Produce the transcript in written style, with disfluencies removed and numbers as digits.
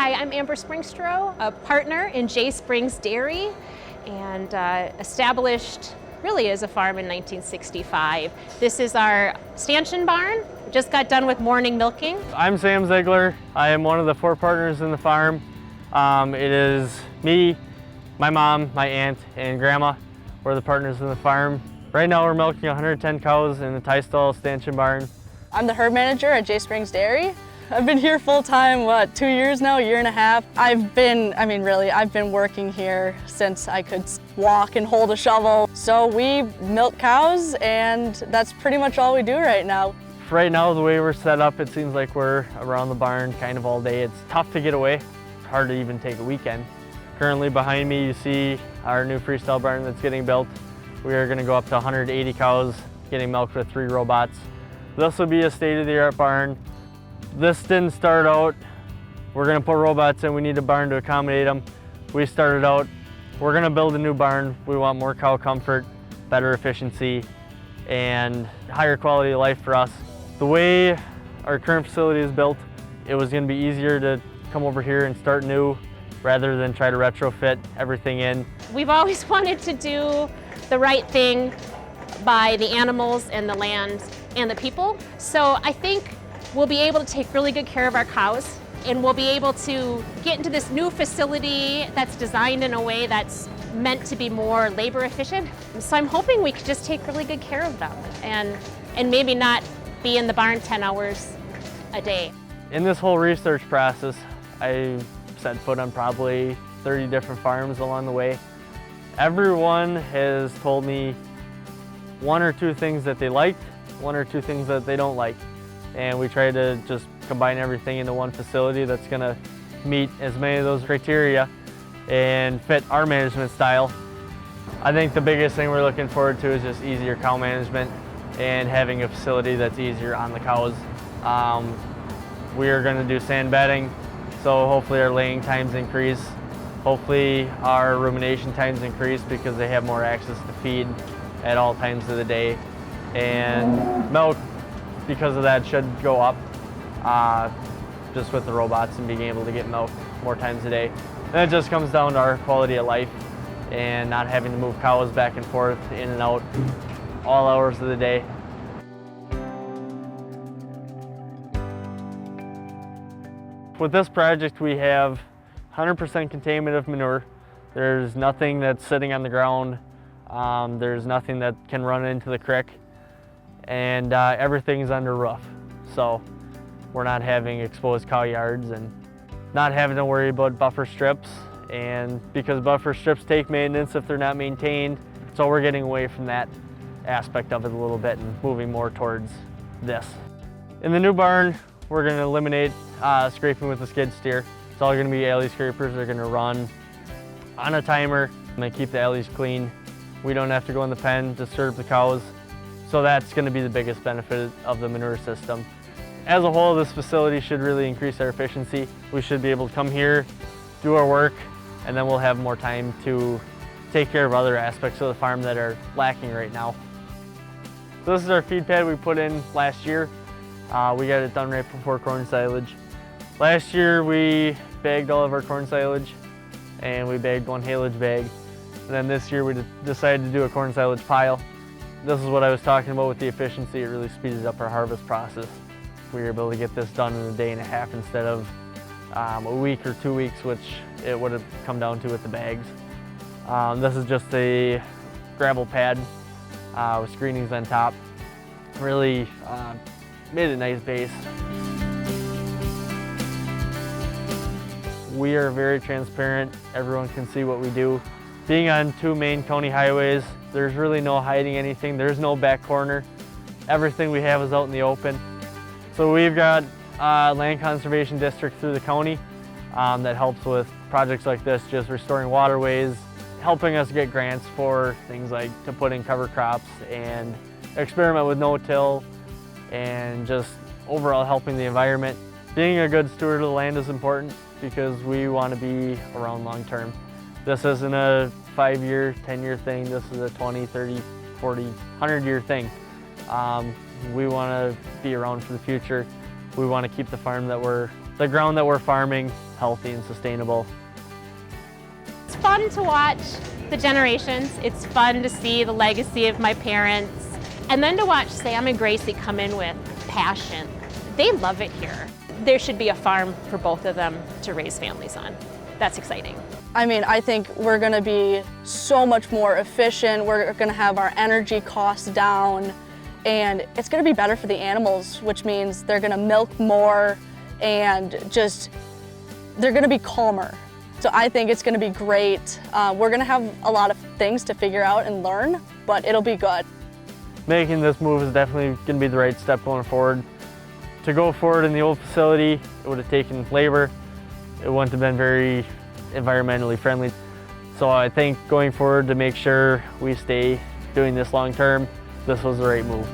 Hi, I'm Amber Springstrow, a partner in J Springs Dairy, and established really as a farm in 1965. This is our stanchion barn. We just got done with morning milking. I'm Sam Ziegler. I am one of the 4 partners in the farm. It is me, my mom, my aunt, and grandma. We're the partners in the farm. Right now we're milking 110 cows in the tie stall stanchion barn. I'm the herd manager at J Springs Dairy. I've been here full time, 2 years now, 1.5 years. I've been working here since I could walk and hold a shovel. So we milk cows, and that's pretty much all we do right now. Right now, the way we're set up, it seems like we're around the barn kind of all day. It's tough to get away. It's hard to even take a weekend. Currently behind me, you see our new freestyle barn that's getting built. We are gonna go up to 180 cows, getting milked with 3 robots. This will be a state-of-the-art barn. This didn't start out, we're gonna put robots in, we need a barn to accommodate them. We started out, we're gonna build a new barn. We want more cow comfort, better efficiency, and higher quality of life for us. The way our current facility is built, it was gonna be easier to come over here and start new rather than try to retrofit everything in. We've always wanted to do the right thing by the animals and the land and the people. So I think we'll be able to take really good care of our cows, and we'll be able to get into this new facility that's designed in a way that's meant to be more labor efficient. So I'm hoping we could just take really good care of them and maybe not be in the barn 10 hours a day. In this whole research process, I set foot on probably 30 different farms along the way. Everyone has told me 1 or 2 things that they liked, 1 or 2 things that they don't like. And we try to just combine everything into one facility that's gonna meet as many of those criteria and fit our management style. I think the biggest thing we're looking forward to is just easier cow management and having a facility that's easier on the cows. We are gonna do sand bedding, so hopefully our laying times increase. Hopefully our rumination times increase because they have more access to feed at all times of the day. And milk, because of that, should go up just with the robots and being able to get milk more times a day. And it just comes down to our quality of life and not having to move cows back and forth, in and out, all hours of the day. With this project, we have 100% containment of manure. There's nothing that's sitting on the ground. There's nothing that can run into the creek. And everything's under roof. So we're not having exposed cow yards and not having to worry about buffer strips. And because buffer strips take maintenance if they're not maintained, so we're getting away from that aspect of it a little bit and moving more towards this. In the new barn, we're gonna eliminate scraping with the skid steer. It's all gonna be alley scrapers. They're gonna run on a timer and keep the alleys clean. We don't have to go in the pen, disturb the cows. So that's going to be the biggest benefit of the manure system. As a whole, this facility should really increase our efficiency. We should be able to come here, do our work, and then we'll have more time to take care of other aspects of the farm that are lacking right now. So this is our feed pad we put in last year. We got it done right before corn silage. Last year we bagged all of our corn silage and we bagged 1 haylage bag. And then this year we decided to do a corn silage pile. This is what I was talking about with the efficiency. It really speeded up our harvest process. We were able to get this done in a 1.5 days instead of a week or 2 weeks, which it would have come down to with the bags. This is just a gravel pad with screenings on top. Really made a nice base. We are very transparent. Everyone can see what we do. Being on 2 main county highways, there's really no hiding anything. There's no back corner. Everything we have is out in the open. So we've got land conservation district through the county that helps with projects like this, just restoring waterways, helping us get grants for things like to put in cover crops and experiment with no-till and just overall helping the environment. Being a good steward of the land is important because we want to be around long term. This isn't a 5-year, 10-year thing. This is a 20, 30, 40, 100-year thing. We want to be around for the future. We want to keep the farm that we're the ground that we're farming healthy and sustainable. It's fun to watch the generations. It's fun to see the legacy of my parents. And then to watch Sam and Gracie come in with passion. They love it here. There should be a farm for both of them to raise families on. That's exciting. I mean, I think we're gonna be so much more efficient. We're gonna have our energy costs down, and it's gonna be better for the animals, which means they're gonna milk more and just, they're gonna be calmer. So I think it's gonna be great. We're gonna have a lot of things to figure out and learn, but it'll be good. Making this move is definitely going to be the right step going forward. To go forward in the old facility, it would have taken labor. It wouldn't have been very environmentally friendly. So I think going forward, to make sure we stay doing this long term, this was the right move.